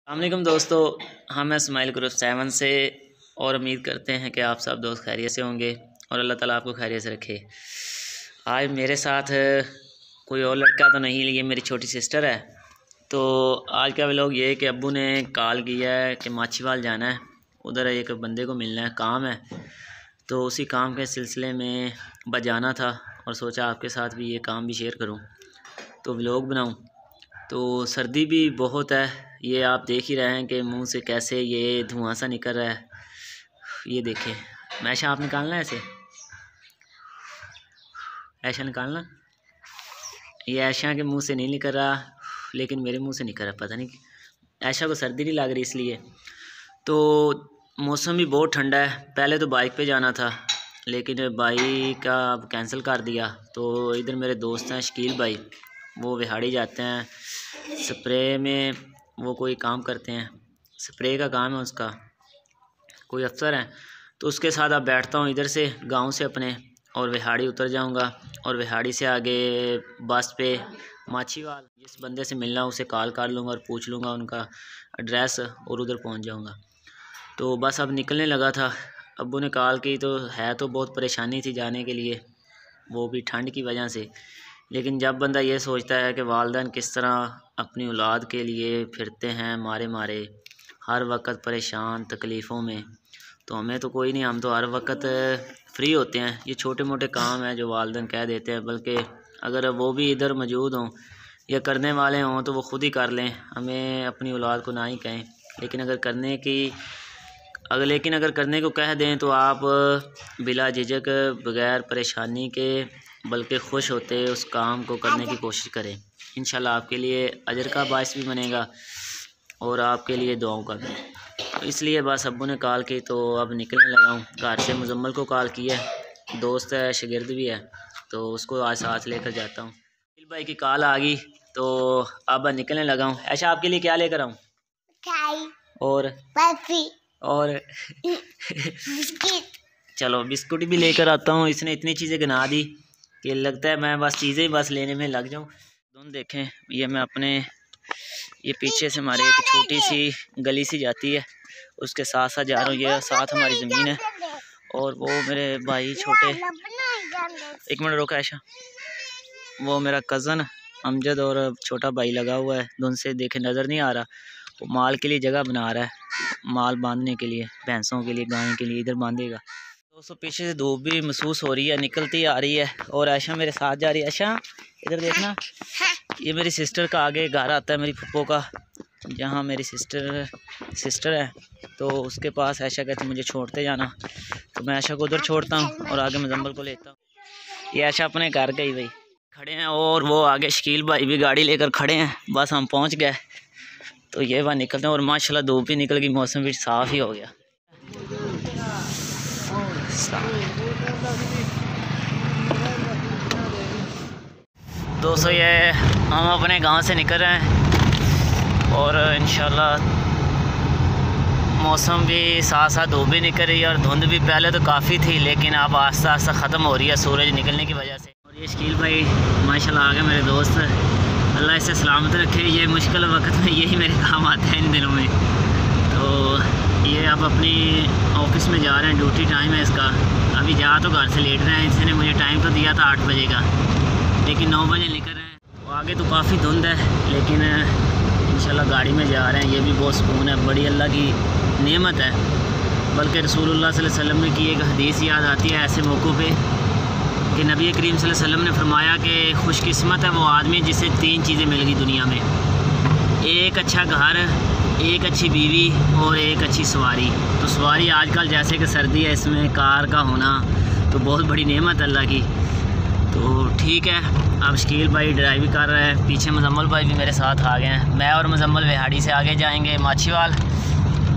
अस्सलामुअलैकुम दोस्तों, हम हैं स्माइल ग्रुप 7 से और उम्मीद करते हैं कि आप सब दोस्त खैरियत से होंगे और अल्लाह ताला आपको खैरियत से रखे। आज मेरे साथ कोई और लड़का तो नहीं, ये मेरी छोटी सिस्टर है। तो आज का व्लॉग ये है कि अब्बू ने कॉल किया है कि माछीवाल जाना है, उधर एक बंदे को मिलना है, काम है। तो उसी काम के सिलसिले में बजाना था और सोचा आपके साथ भी ये काम भी शेयर करूँ, तो व्लॉग बनाऊँ। तो सर्दी भी बहुत है, ये आप देख ही रहे हैं कि मुंह से कैसे ये धुआं सा निकल रहा है। ये देखें, मैशा आप निकालना है, ऐसा निकालना। ये ऐशा के मुंह से नहीं निकल रहा, लेकिन मेरे मुंह से निकल रहा, पता नहीं ऐशा को सर्दी नहीं लग रही इसलिए। तो मौसम भी बहुत ठंडा है। पहले तो बाइक पे जाना था, लेकिन बाइक का अब कैंसिल कर दिया। तो इधर मेरे दोस्त हैं शकील भाई, वो विहाड़ी जाते हैं स्प्रे में, वो कोई काम करते हैं, स्प्रे का काम है उसका, कोई अफसर हैं। तो उसके साथ अब बैठता हूँ इधर से गांव से अपने, और विहाड़ी उतर जाऊँगा और विहाड़ी से आगे बस पे माछीवाल जिस बंदे से मिलना उसे कॉल कर लूँगा और पूछ लूँगा उनका एड्रेस और उधर पहुँच जाऊँगा। तो बस अब निकलने लगा था, अब्बू ने कॉल की। तो है तो बहुत परेशानी थी जाने के लिए, वो भी ठंड की वजह से। लेकिन जब बंदा ये सोचता है कि वालिदैन किस तरह अपनी औलाद के लिए फिरते हैं मारे मारे, हर वक्त परेशान तकलीफ़ों में, तो हमें तो कोई नहीं, हम तो हर वक्त फ्री होते हैं। ये छोटे मोटे काम हैं जो वालिदैन कह देते हैं, बल्कि अगर वो भी इधर मौजूद हों या करने वाले हों तो वो ख़ुद ही कर लें, हमें अपनी औलाद को ना ही कहें। लेकिन अगर करने को कह दें तो आप बिला झिझक बग़ैर परेशानी के बल्कि खुश होते उस काम को करने की कोशिश करें। इंशाल्लाह आपके लिए अजर का बायस भी बनेगा और आपके लिए दुआओं का भी। तो इसलिए बस अब्बू ने कॉल की, तो अब निकलने लगा हूँ। घर से मुजम्मल को कॉल किया, दोस्त है, शागिर्द भी है, तो उसको आज साथ लेकर जाता हूँ। दिल भाई की कॉल आ गई, तो अब निकलने लगा हूँ। ऐसा आपके लिए क्या लेकर आऊँ? और चलो बिस्कुट भी लेकर आता हूँ। इसने इतनी चीज़ें गिना दी कि लगता है मैं बस लेने में लग जाऊँ। दोनों देखें, ये मैं अपने ये पीछे से हमारे एक छोटी सी गली सी जाती है, उसके साथ साथ जा रहा हूँ। ये साथ हमारी ज़मीन है और वो मेरे भाई छोटे, एक मिनट रोका ऐशा, वो मेरा कज़न अमजद और छोटा भाई लगा हुआ है। धुन से देखे नज़र नहीं आ रहा, वो माल के लिए जगह बना रहा है, माल बांधने के लिए, भैंसों के लिए, गाय के लिए इधर बांधेगा। दोस्तों पीछे से धूप भी महसूस हो रही है, निकलती आ रही है, और ऐशा मेरे साथ जा रही है। ऐशा इधर देखना, ये मेरी सिस्टर का आगे घर आता है, मेरी फुप्पो का, जहाँ मेरी सिस्टर है। तो उसके पास ऐशा कहती मुझे छोड़ते जाना, तो मैं ऐशा को उधर छोड़ता हूँ और आगे मुजम्मल को लेता हूँ। ये ऐशा अपने घर गई भाई खड़े हैं, और वो आगे शकील भाई भी गाड़ी लेकर खड़े हैं। बस हम पहुँच गए, तो ये वहाँ निकलते हैं। और माशाल्लाह धूप भी निकल गई, मौसम भी साफ़ ही हो गया। दोस्तों ये हम अपने गांव से निकल रहे हैं और इंशाल्लाह मौसम भी साथ साथ धूप भी निकल रही है, और धुंध भी पहले तो काफ़ी थी, लेकिन अब आस्ता आस्ता ख़त्म हो रही है सूरज निकलने की वजह से। और ये शकील भाई माशाल्लाह आ गए मेरे दोस्त, अल्लाह इसे सलामत रखे। ये मुश्किल वक्त में यही मेरे काम आते हैं इन दिनों में। तो ये अब अपनी ऑफिस में जा रहे हैं, ड्यूटी टाइम है इसका। अभी जा तो घर से लेट रहे हैं, इसने मुझे टाइम तो दिया था 8 बजे का, लेकिन 9 बजे निकल रहे हैं। तो आगे तो काफ़ी धुंध है, लेकिन इंशाल्लाह गाड़ी में जा रहे हैं। ये भी बहुत सुकून है, बड़ी अल्लाह की नेमत है। बल्कि रसूलुल्लाह सल्लल्लाहु अलैहि वसल्लम की एक हदीस याद आती है ऐसे मौक़ों पे कि नबी करीम सल्लल्लाहु अलैहि वसल्लम ने फरमाया कि खुशकिस्मत है वो आदमी जिसे 3 चीज़ें मिल गई दुनिया में, एक अच्छा घर, एक अच्छी बीवी और एक अच्छी सवारी। तो सवारी आजकल जैसे कि सर्दी है, इसमें कार का होना तो बहुत बड़ी नेमत अल्लाह की। तो ठीक है, अब शकील भाई ड्राइव कर रहे हैं, पीछे मुजम्मल भाई भी मेरे साथ आ गए हैं। मैं और मुजम्मल विहाड़ी से आगे जाएंगे माछीवाल,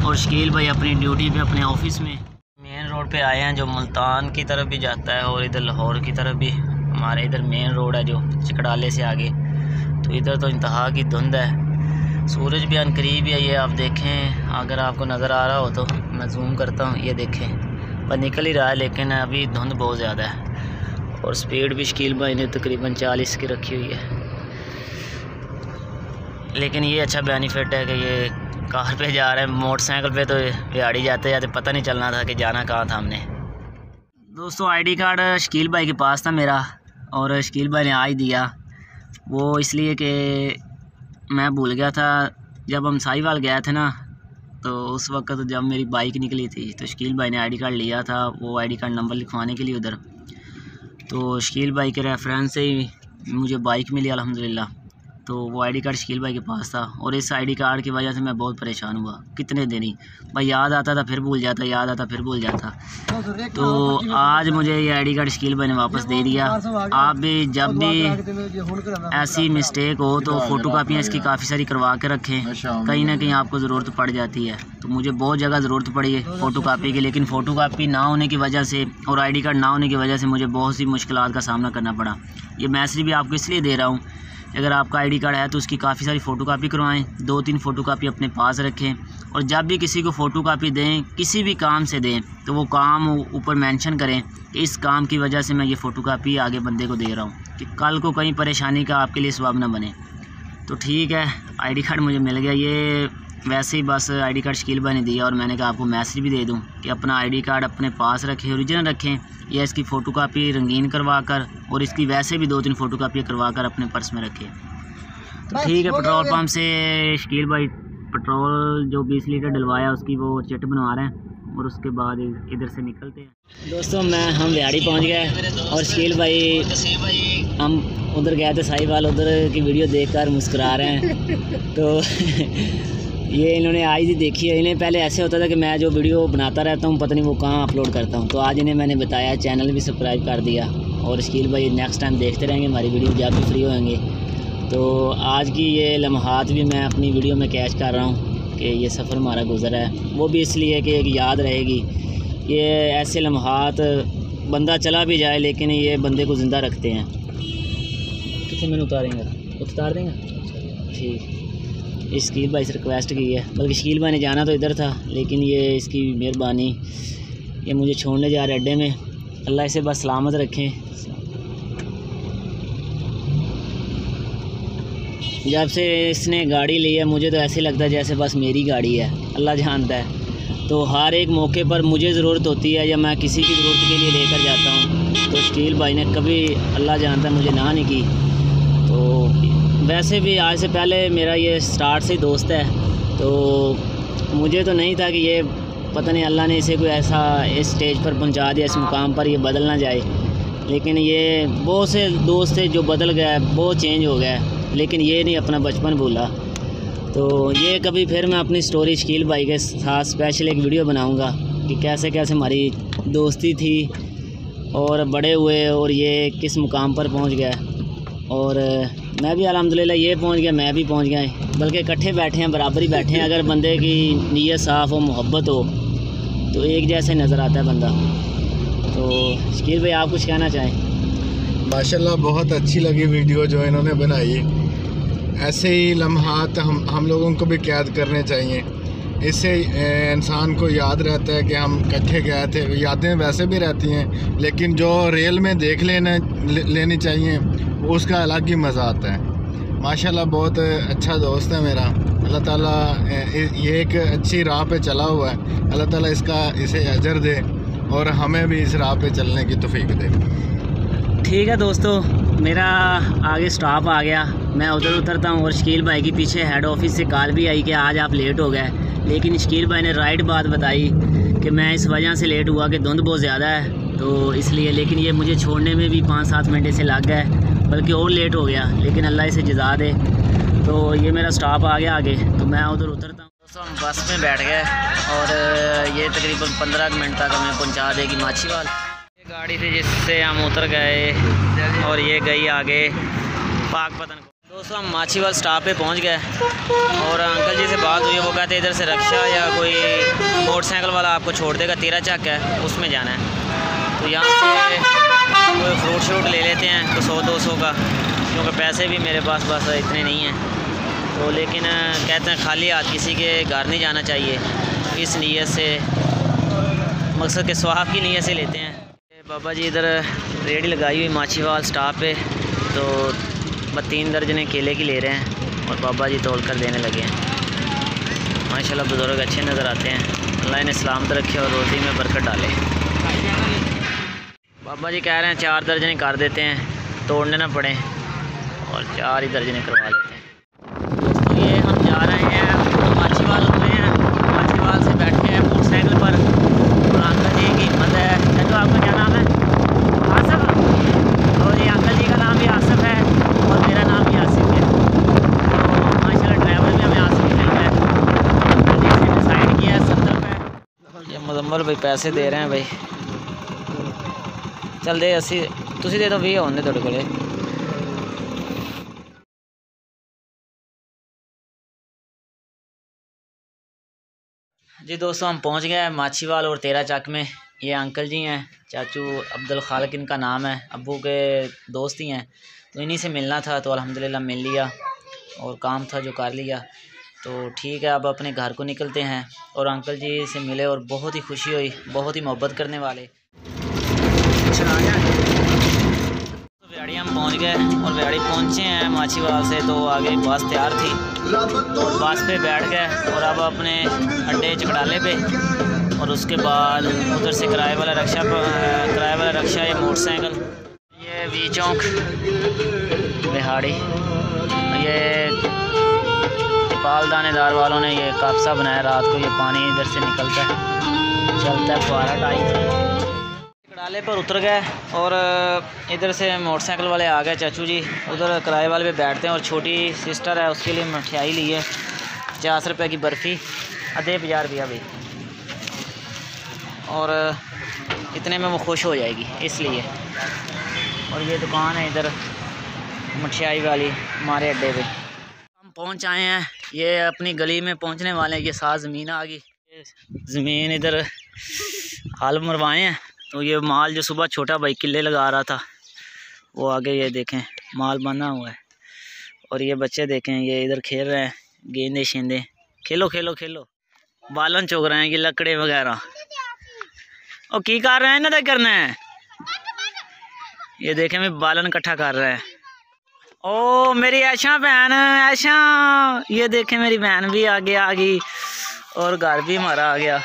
और शकील भाई अपनी ड्यूटी पे अपने ऑफिस में। मेन रोड पे आए हैं जो मुल्तान की तरफ भी जाता है और इधर लाहौर की तरफ भी। हमारे इधर मेन रोड है जो चिकड़ाले से आगे, तो इधर तो इंतहा की धुंध है, सूरज भी अनकरीब है। ये आप देखें, अगर आपको नज़र आ रहा हो तो मैं जूम करता हूँ, ये देखें पर निकल ही रहा है, लेकिन अभी धुंध बहुत ज़्यादा है। और स्पीड भी शकील भाई ने तकरीबन 40 की रखी हुई है। लेकिन ये अच्छा बेनिफिट है कि ये कार पे जा रहे हैं, मोटरसाइकिल पे तो गाड़ी जाते जाते पता नहीं चलना था कि जाना कहाँ था हमने। दोस्तों आईडी कार्ड शकील भाई के पास था मेरा, और शकील भाई ने आज दिया। वो इसलिए कि मैं भूल गया था, जब हम साहिवाल गए थे ना, तो उस वक्त जब मेरी बाइक निकली थी तो शकील भाई ने आईडी कार्ड लिया था, वो आईडी कार्ड नंबर लिखवाने के लिए उधर। तो शकील भाई के रेफरेंस से ही मुझे बाइक मिली अल्हम्दुलिल्लाह। तो वो आईडी कार्ड शकील भाई के पास था, और इस आईडी कार्ड की वजह से मैं बहुत परेशान हुआ। कितने दिन ही भाई, याद आता था फिर भूल जाता, याद आता फिर भूल जाता। तो आज मुझे ये आईडी कार्ड शकील भाई ने वापस दे दिया। आप भी जब भी ऐसी मिस्टेक हो तो फ़ोटो कापियाँ इसकी काफ़ी सारी करवा के रखें, कहीं ना कहीं आपको ज़रूरत पड़ जाती है। तो मुझे बहुत जगह ज़रूरत पड़ी है फ़ोटो कापी की, लेकिन फ़ोटो कापी ना होने की वजह से और आईडी कार्ड ना होने की वजह से मुझे बहुत सी मुश्किलात का सामना करना पड़ा। ये मैसेज भी आपको इसलिए दे रहा हूँ, अगर आपका आईडी कार्ड है तो उसकी काफ़ी सारी फ़ोटो कापी करवाएँ, 2-3 फ़ोटो कापी अपने पास रखें, और जब भी किसी को फ़ोटो कापी दें, किसी भी काम से दें, तो वो काम ऊपर मेंशन करें कि इस काम की वजह से मैं ये फ़ोटो कापी आगे बंदे को दे रहा हूँ, कि कल को कहीं परेशानी का आपके लिए सबब ना बने। तो ठीक है, आईडी कार्ड मुझे मिल गया। ये वैसे ही बस आईडी कार्ड शकील भाई ने दिया, और मैंने कहा आपको मैसेज भी दे दूं कि अपना आईडी कार्ड अपने पास रखें, ओरिजिनल रखें, या इसकी फ़ोटो कापी रंगीन करवा कर, और इसकी वैसे भी 2-3 फ़ोटो कापी करवा कर अपने पर्स में रखें। तो ठीक है, पेट्रोल पंप से शकील भाई पेट्रोल जो 20 लीटर डलवाया उसकी वो चिट बनवा रहे हैं, और उसके बाद इधर से निकलते हैं। दोस्तों हम बिहाड़ी पहुंच गए, और शकील भाई हम उधर गए थे साहिवाल, उधर की वीडियो देखकर मुस्कुरा रहे हैं। तो ये इन्होंने आज ही देखी है। इन्हें पहले ऐसे होता था कि मैं जो वीडियो बनाता रहता हूँ पता नहीं वो कहाँ अपलोड करता हूँ, तो आज इन्हें मैंने बताया, चैनल भी सब्सक्राइब कर दिया, और शकील भाई नेक्स्ट टाइम देखते रहेंगे हमारी वीडियो जब भी फ्री होंगे। तो आज की ये लम्हात भी मैं अपनी वीडियो में कैच कर रहा हूँ कि ये सफ़र हमारा गुजरा है, वो भी इसलिए कि एक याद रहेगी। ये ऐसे लम्हात बंदा चला भी जाए लेकिन ये बंदे को ज़िंदा रखते हैं। कितने मैंने उतार देंगे ठीक। इस शकील भाई से रिक्वेस्ट की है, बल्कि शकील भाई ने जाना तो इधर था, लेकिन ये इसकी मेहरबानी, ये मुझे छोड़ने जा रहे अड्डे में। अल्लाह इसे बस सलामत रखें। जब से इसने गाड़ी ली है मुझे तो ऐसे लगता है जैसे बस मेरी गाड़ी है, अल्लाह जानता है। तो हर एक मौके पर मुझे ज़रूरत होती है या मैं किसी की ज़रूरत के लिए लेकर जाता हूँ, तो शकील भाई ने कभी अल्लाह जानता है मुझे ना नहीं की। तो वैसे भी आज से पहले मेरा ये स्टार्ट से दोस्त है, तो मुझे तो नहीं था कि ये पता नहीं अल्लाह ने इसे कोई ऐसा इस स्टेज पर पहुंचा दिया, इस मुकाम पर ये बदल ना जाए। लेकिन ये बहुत से दोस्त थे जो बदल गया, बहुत चेंज हो गया, लेकिन ये नहीं अपना बचपन भूला। तो ये कभी फिर मैं अपनी स्टोरी शकील भाई के साथ स्पेशल एक वीडियो बनाऊँगा कि कैसे कैसे हमारी दोस्ती थी और बड़े हुए और ये किस मुकाम पर पहुँच गया। और मैं भी अल्हम्दुलिल्लाह ये पहुंच गया, मैं भी पहुंच गया, बल्कि इकट्ठे बैठे हैं, बराबर ही बैठे हैं। अगर बंदे की नीयत साफ़ हो, मोहब्बत हो, तो एक जैसे नज़र आता है बंदा। तो शकील भाई आप कुछ कहना चाहें? माशाल्लाह बहुत अच्छी लगी वीडियो जो इन्होंने बनाई। ऐसे ही लम्हात हम लोगों को भी कैद करने चाहिए, इससे इंसान को याद रहता है कि हम इकट्ठे गए थे। यादें वैसे भी रहती हैं, लेकिन जो रियल में देख लेनी चाहिए उसका अलग ही मज़ा आता है। माशाल्लाह बहुत अच्छा दोस्त है मेरा। अल्लाह ताला ये एक अच्छी राह पे चला हुआ है, अल्लाह ताला इसे अजर दे और हमें भी इस राह पे चलने की तौफीक दे। ठीक है दोस्तों, मेरा आगे स्टॉप आ गया, मैं उधर उतरता हूँ। और शकील भाई की पीछे हेड ऑफिस से कॉल भी आई कि आज आप लेट हो गए, लेकिन शकील भाई ने राइट बात बताई कि मैं इस वजह से लेट हुआ कि धुंध बहुत ज़्यादा है, तो इसलिए। लेकिन ये मुझे छोड़ने में भी 5-7 मिनट ऐसे लग गए, बल्कि और लेट हो गया, लेकिन अल्लाह इसे जज़ा दे। तो ये मेरा स्टॉप आ गया आगे, तो मैं उधर उतरता हूँ। दोस्तों हम बस में बैठ गए, और ये तकरीबन 15 मिनट तक हमें पहुँचा देगी माछीवाल। ये गाड़ी थी जिससे हम उतर गए, और ये गई आगे पाकपतन को। दोस्तों हम माछीवाल स्टॉप पे पहुंच गए, और अंकल जी से बात हुई, वो कहते इधर से रक्षा या कोई मोटरसाइकिल वाला आपको छोड़ देगा, 13 चक है उसमें जाना है। तो यहाँ से कोई फ्रूट श्रूट ले लेते हैं, तो 100-200 का, क्योंकि पैसे भी मेरे पास बस इतने नहीं हैं। तो लेकिन कहते हैं खाली हाथ किसी के घर नहीं जाना चाहिए, इस नीयत से, मकसद के स्वाब की नीयत से लेते हैं। बाबा जी इधर रेडी लगाई हुई माछीवाल स्टॉप पे, तो 3 दर्जन केले की ले रहे हैं, और बाबा जी तोल कर देने लगे हैं। माशाल्लाह बुज़ुर्ग अच्छे नज़र आते हैं। अल्लाह इन्हें सलामत रखे और रोज़ी में बरकत डाले। बाबा जी कह रहे हैं 4 दर्जनी कर देते हैं, तोड़ने ना पड़े, और 4 ही दर्जनी करवा लेते हैं। दोस्तों ये हम जा रहे हैं माछीवाल उतरे हैं, माछीवाल से बैठ के मोटरसाइकिल पर, और अंकल जी की हिम्मत है। चलो आपका क्या नाम है? आसिफ। और ये अंकल जी का नाम भी आसिफ है और मेरा नाम भी आसिफ है। तो माशाल्लाह ड्राइवर भी हमें आसिफ मिल गया है। डिसाइड किया है 70 रुपये। ये मुजम्मल भाई पैसे दे रहे हैं भाई। चल दे 80 तुसी दे दो 20 होने थोड़े कोले। जी दोस्तों हम पहुंच गए हैं माछीवाल और 13 चक में। ये अंकल जी हैं, चाचू अब्दुल खालिक इनका नाम है, अब्बू के दोस्त ही हैं। तो इन्हीं से मिलना था तो अल्हम्दुलिल्लाह मिल लिया, और काम था जो कर लिया। तो ठीक है अब अपने घर को निकलते हैं। और अंकल जी से मिले और बहुत ही खुशी हुई, बहुत ही मोहब्बत करने वाले। तो व्याड़ी हम पहुंच गए और व्याड़ी पहुंचे हैं माछीवाल से, तो आगे बस तैयार थी, बस पे बैठ गए और अब अपने अड्डे चकडाले पे। और उसके बाद उधर से किराए वाला रक्षा या मोटरसाइकिल। ये वी चौक बिहाड़ी, ये पाल दानेदार वालों ने ये काबसा बनाया रात को। ये पानी इधर से निकलता है, चलता है फुहारा टाइप। चकडाले पर उतर गए और इधर से मोटरसाइकिल वाले आ गए चाचू जी। उधर किराए वाले पे बैठते हैं और छोटी सिस्टर है उसके लिए मिठाई ली है 50 रुपये की बर्फ़ी, आधे 50 रुपया भाई, और इतने में वो खुश हो जाएगी इसलिए। और ये दुकान है इधर मिठाई वाली हमारे अड्डे पे। हम पहुंच आए हैं, ये अपनी गली में पहुंचने वाले हैं। ये साथ ज़मीन आ गई, ज़मीन इधर हाल मरवाए हैं। तो ये माल जो सुबह छोटा भाई किले लगा रहा था वो आगे ये देखें माल बना हुआ है। और ये बच्चे देखें ये इधर खेल रहे हैं गेंदे शेंदे। खेलो खेलो खेलो, बालन चुग रहे हैं ये लकड़े वगैरह। और की कर रहे हैं ना करना है, ये देखें मैं बालन इकट्ठा कर रहे हैं। ओ मेरी ऐशा बहन, ऐशा ये देखें मेरी बहन भी आगे आ गई और घर भी हमारा आ गया।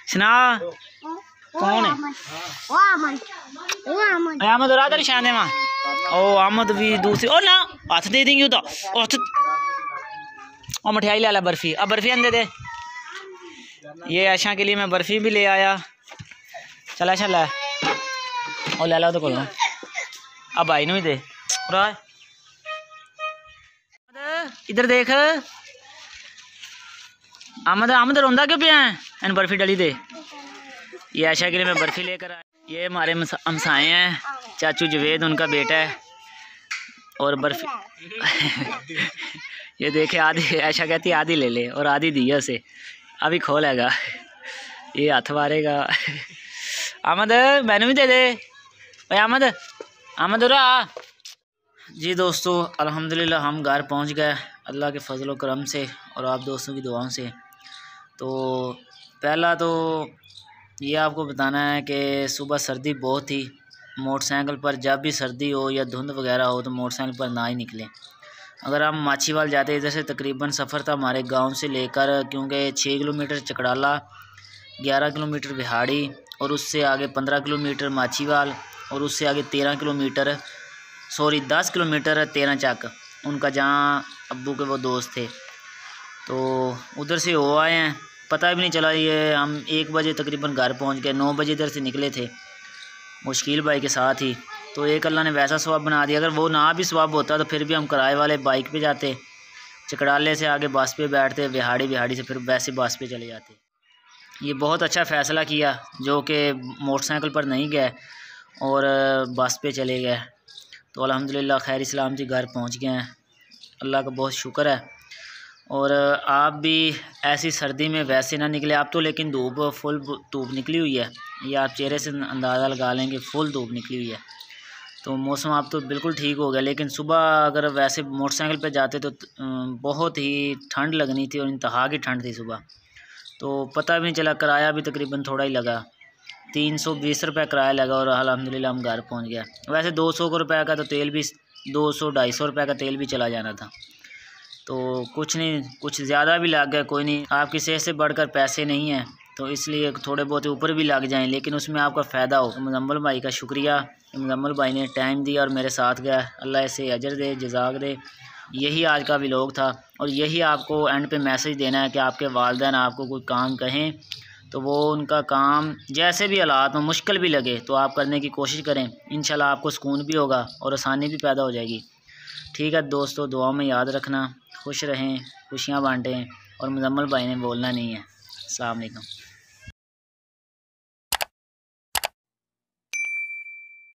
सुना कौन है? अहमद और आदर शान है। ओ अहमद भी दूसरी। ओ ना हाथ दे देंगे तो हाथ। और मिठाई ले ला बर्फ़ी, अब बर्फ़ी अंदर दे। ये ऐशा के लिए मैं बर्फ़ी भी ले आया। चल ऐशा ला और ले ला तो कोलो। अब भाई ही दे। इधर देख अहमद, अहमद रोंदा क्यों पिया है? इन बर्फ़ी डली दे। ये आयशा के लिए मैं बर्फ़ी लेकर आया। ये हमारे हमसाए हैं, चाचू जवेद उनका बेटा है। और बर्फ़ी ये देखे आधी, आयशा कहती आधी ले ले और आधी दिया उसे, अभी खोलेगा ये हाथ मारेगा। अहमद मैंने भी दे दे भाई। अहमद, अहमद उरा। जी दोस्तों अल्हम्दुलिल्लाह हम घर पहुंच गए अल्लाह के फजल व करम से और आप दोस्तों की दुआओं से। तो पहला तो ये आपको बताना है कि सुबह सर्दी बहुत थी। मोटरसाइकिल पर जब भी सर्दी हो या धुंध वगैरह हो तो मोटरसाइकिल पर ना ही निकलें। अगर हम माछीवाल जाते इधर से तकरीबन सफ़र था हमारे गांव से लेकर, क्योंकि 6 किलोमीटर चकडाला, 11 किलोमीटर बिहाड़ी, और उससे आगे 15 किलोमीटर माछीवाल, और उससे आगे 13 किलोमीटर 10 किलोमीटर 13 चक उनका, जहाँ अब्बू के वो दोस्त थे। तो उधर से हो आए हैं, पता भी नहीं चला। ये हम 1 बजे तकरीबन घर पहुंच गए। 9 बजे इधर से निकले थे मुश्किल भाई के साथ ही। तो एक अल्लाह ने वैसा सवाब बना दिया। अगर वो ना भी सवाब होता तो फिर भी हम किराए वाले बाइक पे जाते, चकडाले से आगे बस पे बैठते, बिहाड़ी से फिर वैसे बस पे चले जाते। ये बहुत अच्छा फ़ैसला किया जो कि मोटरसाइकिल पर नहीं गए और बस पे चले गए। तो अल्हम्दुलिल्लाह खैर सलामती घर पहुंच गए हैं, अल्लाह का बहुत शुक्र है। और आप भी ऐसी सर्दी में वैसे ना निकले। आप तो लेकिन धूप फुल धूप निकली हुई है, ये आप चेहरे से अंदाज़ा लगा लेंगे, फुल धूप निकली हुई है। तो मौसम आप तो बिल्कुल ठीक हो गया, लेकिन सुबह अगर वैसे मोटरसाइकिल पे जाते तो बहुत ही ठंड लगनी थी और इंतहा की ठंड थी सुबह। तो पता भी नहीं चला, किराया भी तकरीबन थोड़ा ही लगा, 320 रुपये किराया लगा और अल्हम्दुलिल्लाह हम घर पहुंच गए। वैसे 200 रुपये का तो तेल भी, 200-250 रुपये का तेल भी चला जाना था। तो कुछ नहीं, कुछ ज़्यादा भी लग गया कोई नहीं, आपकी सेहत से बढ़कर पैसे नहीं हैं, तो इसलिए थोड़े बहुत ऊपर भी लग जाएं लेकिन उसमें आपका फ़ायदा हो। मुजम्मल भाई का शुक्रिया, मुजम्मल भाई ने टाइम दिया और मेरे साथ गया, अल्लाह इसे अजर दे, जज़ाक दे। यही आज का व्लॉग था और यही आपको एंड पे मैसेज देना है कि आपके वालिदैन आपको कोई काम कहें तो वो उनका काम जैसे भी हालात में मुश्किल भी लगे तो आप करने की कोशिश करें। इंशाल्लाह आपको सुकून भी होगा और आसानी भी पैदा हो जाएगी। ठीक है दोस्तों, दुआ में याद रखना, खुश रहें, खुशियाँ बांटें और मुजम्मल भाई ने बोलना नहीं है। अस्सलाम वालेकुम।